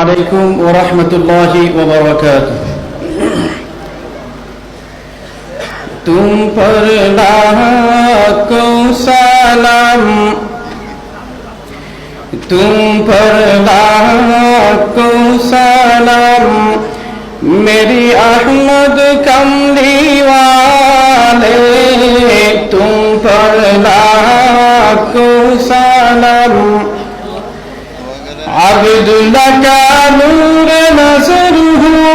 عليكم ورحمة الله وبركاته तुम पर लाखों सलाम तुम पर लाखों सलाम मेरी अहमद कमली वाले तुम पर लाखों सलाम अब्दुल्लाह का नूर नजर हूँ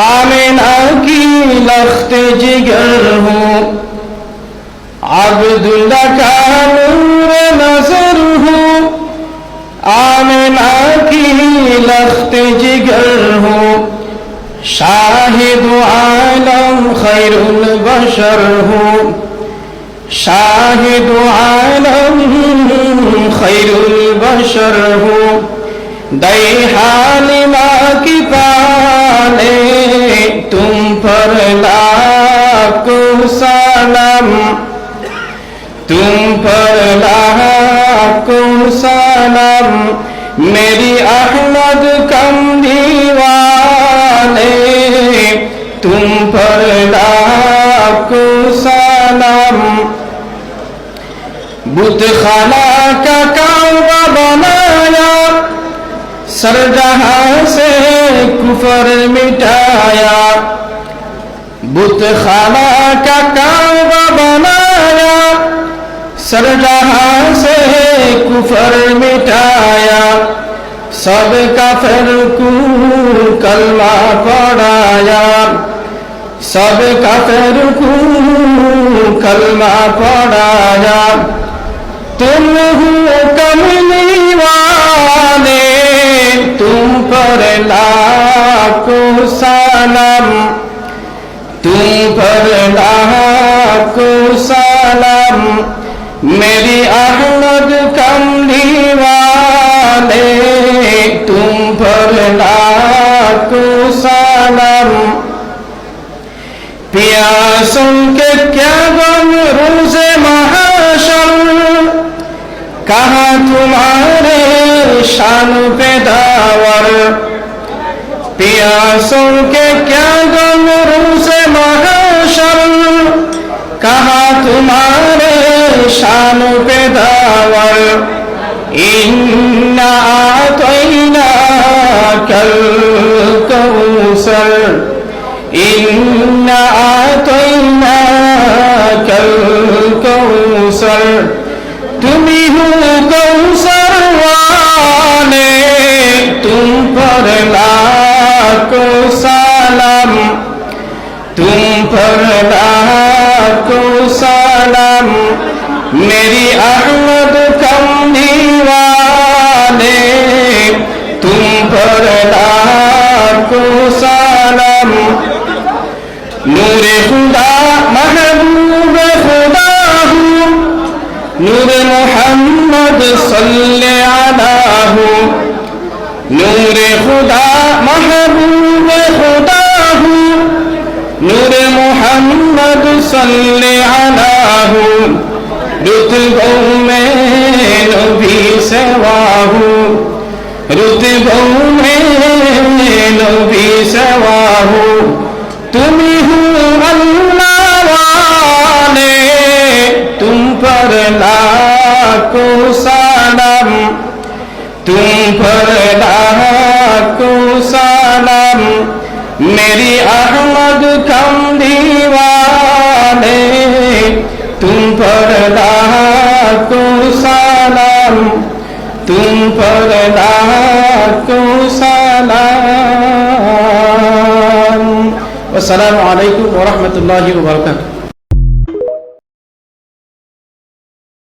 आमिना की लख्त जिगर हूँ अब्दुल्लाह का नूर नजर हूँ आमिना की लख्त जिगर हूँ शाहिद आलम खैरुल बशर हूँ शाहिद आलम खैरुल बशर हूँ दई हालिमा की पाले तुम पर लाखों सलाम तुम पर लाखों सलाम मेरी अहमद कमली वाले तुम पर लाखों सलाम बुतखाना का काबा बनाया सरजहां से कुफर मिटाया बुतखाना का काबा बनाया सरजहां से कुफर मिटाया सब काफिर को कलमा पढ़ाया सब काफिर को कलमा पढ़ाया तुम हो कमली वाले तुम पर लाखों सलाम तुम पर लाखों सलाम मेरी अहमद कमली वाले तुम पर लाखों सलाम प्यासों के क्या गम रोज़े महशर कहाँ तुम्हारे शान पे दावर प्यासों के क्या गम रोज़े महशर कहाँ तुम्हारे शान पे दावर इन्ना आतैना कल कौसर इन्ना आतैना कल कौसर तुम्ही हो कौसर वाले तुम पर लाखों सलाम तुम पर लाखों सलाम मेरी अहमद कमली वाले तुम पर लाखों सलाम नूरे खुदा महबूब खुदा हूँ नूर मोहम्मद सल्ले अला हूँ नूर खुदा महबूब खुदा हूँ नूर मोहम्मद सल्ले अला हूँ रुतबों में नबी सेवा हूँ रुतबों में नबी सेवा हूँ तुम हो अल्लाह वाले तुम पर लाखों सलाम तुम पर लाखों सलाम मेरी अहमद कमली वाले तुम पर लाखों सलाम तुम पर लाखों सलाम। अस्सलामु अलैकुम व रहमतुल्लाहि व बरकातुहू।